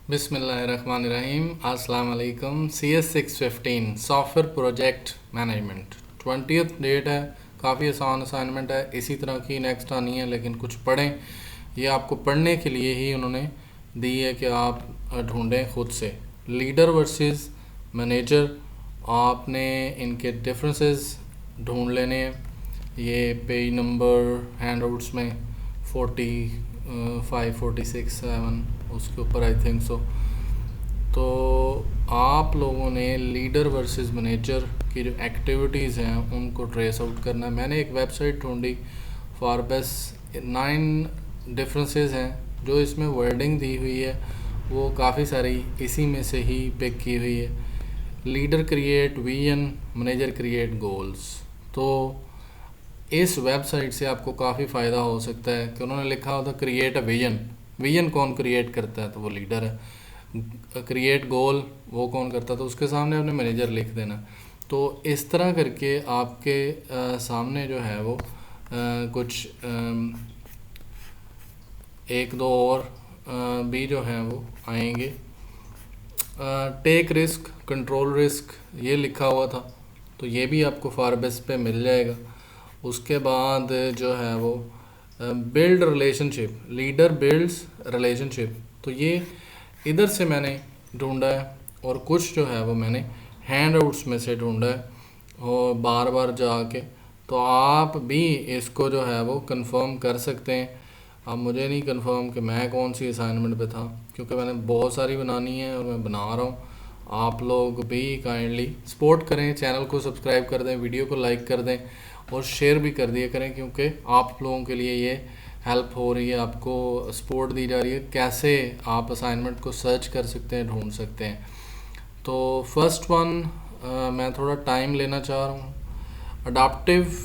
बिस्मिल्लाहिर्रहमानिर्रहीम। अस्सलाम वालेकुम। CS615 software project management 20th date है। काफ़ी आसान असाइनमेंट है, इसी तरह की नेक्स्ट आनी है, लेकिन कुछ पढ़ें। ये आपको पढ़ने के लिए ही उन्होंने दी है कि आप ढूंढें खुद से। लीडर वर्सेस मैनेजर, आपने इनके डिफरेंसेस ढूंढ लेने हैं। ये पेज नंबर हैंडआउट्स में 45 46 7 उसके ऊपर आई थिंक सो। तो आप लोगों ने लीडर वर्सेस मैनेजर की जो एक्टिविटीज़ हैं उनको ट्रेस आउट करना है। मैंने एक वेबसाइट ढूंढी फॉरबेस, 9 डिफरेंसेस हैं जो इसमें वर्डिंग दी हुई है, वो काफ़ी सारी इसी में से ही पिक की हुई है। Leader create vision, manager create goals. तो इस वेबसाइट से आपको काफ़ी फ़ायदा हो सकता है कि उन्होंने लिखा होता क्रिएट अ विजन। विजन कौन क्रिएट करता है? तो वो लीडर है। क्रिएट गोल वो कौन करता है? तो उसके सामने अपने मैनेजर लिख देना। तो इस तरह करके आपके सामने जो है वो कुछ एक दो और भी जो हैं वो आएंगे। टेक रिस्क, कंट्रोल रिस्क, ये लिखा हुआ था, तो ये भी आपको फारबेस पे मिल जाएगा। उसके बाद जो है वो build relationship, leader builds relationship, तो ये इधर से मैंने ढूंढा है, और कुछ जो है वो मैंने हैंड आउट्स में से ढूंढा है और बार बार जाके। तो आप भी इसको जो है वो कंफर्म कर सकते हैं। अब मुझे नहीं कंफर्म कि मैं कौन सी असाइनमेंट पे था, क्योंकि मैंने बहुत सारी बनानी है और मैं बना रहा हूँ। आप लोग भी काइंडली सपोर्ट करें, चैनल को सब्सक्राइब कर दें, वीडियो को लाइक कर दें और शेयर भी कर दिया करें, क्योंकि आप लोगों के लिए ये हेल्प हो रही है, आपको सपोर्ट दी जा रही है कैसे आप असाइनमेंट को सर्च कर सकते हैं, ढूंढ सकते हैं। तो फर्स्ट वन मैं थोड़ा टाइम लेना चाह रहा हूँ। Adaptive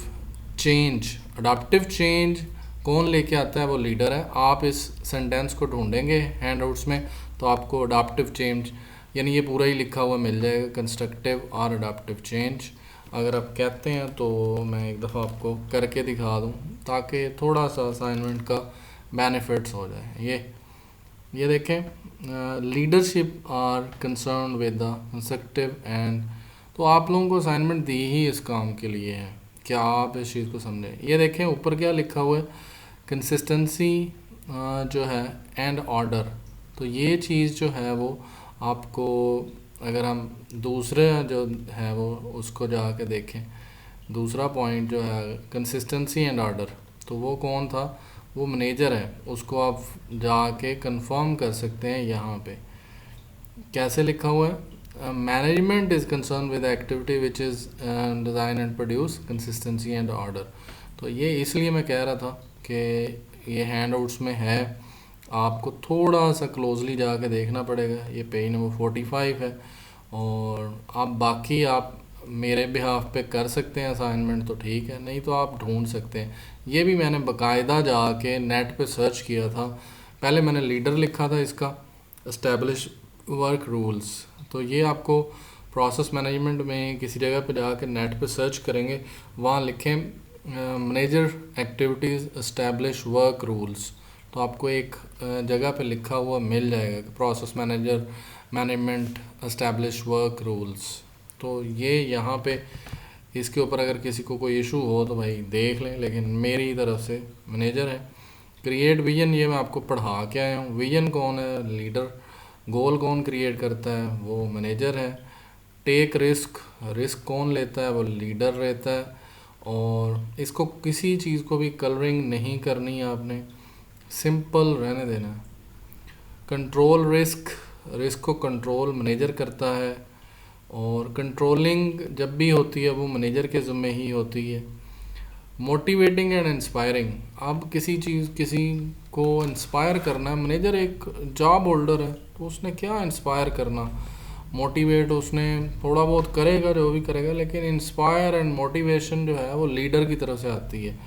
change. अडाप्टिव चेंज कौन लेके आता है? वो लीडर है। आप इस सेंटेंस को ढूंढेंगे हैंड आउट्स में, तो आपको अडाप्टिव चेंज यानी ये पूरा ही लिखा हुआ मिल जाएगा, कंस्ट्रक्टिव और अडाप्टिव चेंज। अगर आप कहते हैं तो मैं एक दफ़ा आपको करके दिखा दूं, ताकि थोड़ा सा असाइनमेंट का बेनिफिट्स हो जाए। ये देखें, leadership are concern with the constructive end. तो आप लोगों को असाइनमेंट दी ही इस काम के लिए है कि आप इस चीज़ को समझें। ये देखें ऊपर क्या लिखा हुआ है, कंसिस्टेंसी जो है एंड ऑर्डर। तो ये चीज़ जो है वो आपको, अगर हम दूसरे जो है वो उसको जाके देखें, दूसरा पॉइंट जो है कंसिस्टेंसी एंड ऑर्डर, तो वो कौन था? वो मैनेजर है। उसको आप जाके कंफर्म कर सकते हैं यहाँ पे। कैसे लिखा हुआ है? Management is concern with activity which is design and produce consistency and order. तो ये इसलिए मैं कह रहा था कि ये हैंड आउट्स में है, आपको थोड़ा सा क्लोजली जाके देखना पड़ेगा। ये पेज नंबर 45 है, और आप बाकी आप मेरे बिहाफ पे कर सकते हैं असाइनमेंट, तो ठीक है, नहीं तो आप ढूंढ सकते हैं। ये भी मैंने बाकायदा जाके नेट पे सर्च किया था। पहले मैंने लीडर लिखा था इसका, इस्टेब्लिश वर्क रूल्स। तो ये आपको प्रोसेस मैनेजमेंट में किसी जगह पे जाकर नेट पे सर्च करेंगे, वहाँ लिखें manager activities establish work rules, तो आपको एक जगह पे लिखा हुआ मिल जाएगा कि process manager management establish work rules. तो ये यहाँ पे इसके ऊपर अगर किसी को कोई इशू हो तो भाई देख लें, लेकिन मेरी तरफ से मैनेजर है। क्रिएट विजन, ये मैं आपको पढ़ा के आया हूँ। विजन कौन है? लीडर। गोल कौन क्रिएट करता है? वो मैनेजर है। टेक रिस्क, रिस्क कौन लेता है? वो लीडर रहता है। और इसको किसी चीज़ को भी कलरिंग नहीं करनी है आपने, सिंपल रहने देना है। कंट्रोल रिस्क, रिस्क को कंट्रोल मैनेजर करता है, और कंट्रोलिंग जब भी होती है वो मैनेजर के ज़िम्मे ही होती है। मोटिवेटिंग एंड इंस्पायरिंग, अब किसी चीज़ किसी को इंस्पायर करना है, मैनेजर एक जॉब होल्डर है तो उसने क्या इंस्पायर करना, मोटिवेट उसने थोड़ा बहुत करेगा जो भी करेगा, लेकिन इंस्पायर एंड मोटिवेशन जो है वो लीडर की तरफ से आती है।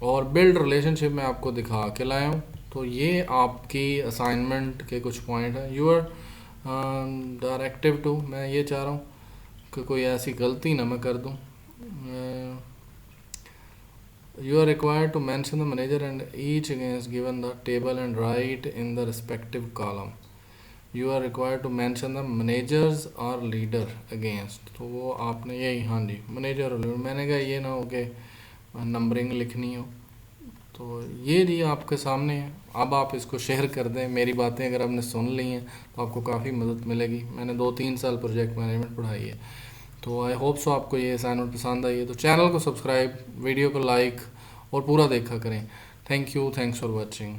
और बिल्ड रिलेशनशिप में आपको दिखा के लाया हूँ। तो ये आपकी असाइनमेंट के कुछ पॉइंट हैं। यूर डायरेक्टिव टू, मैं ये चाह रहा हूँ कि कोई ऐसी गलती ना मैं कर दूँ। You are required to mention the manager and each against given the table and write in the respective column. You are required to mention the managers और लीडर अगेंस्ट, तो वो आपने यही, हाँ जी मैनेजर और लीडर, मैंने कहा ये ना हो के नंबरिंग लिखनी हो। तो ये जी आपके सामने है, अब आप इसको शेयर कर दें। मेरी बातें अगर आपने सुन ली हैं तो आपको काफ़ी मदद मिलेगी। मैंने 2-3 साल प्रोजेक्ट मैनेजमेंट पढ़ाई है। तो आई होप सो आपको ये असाइनमेंट पसंद आई है। तो चैनल को सब्सक्राइब, वीडियो को लाइक और पूरा देखा करें। Thank you, thanks for watching.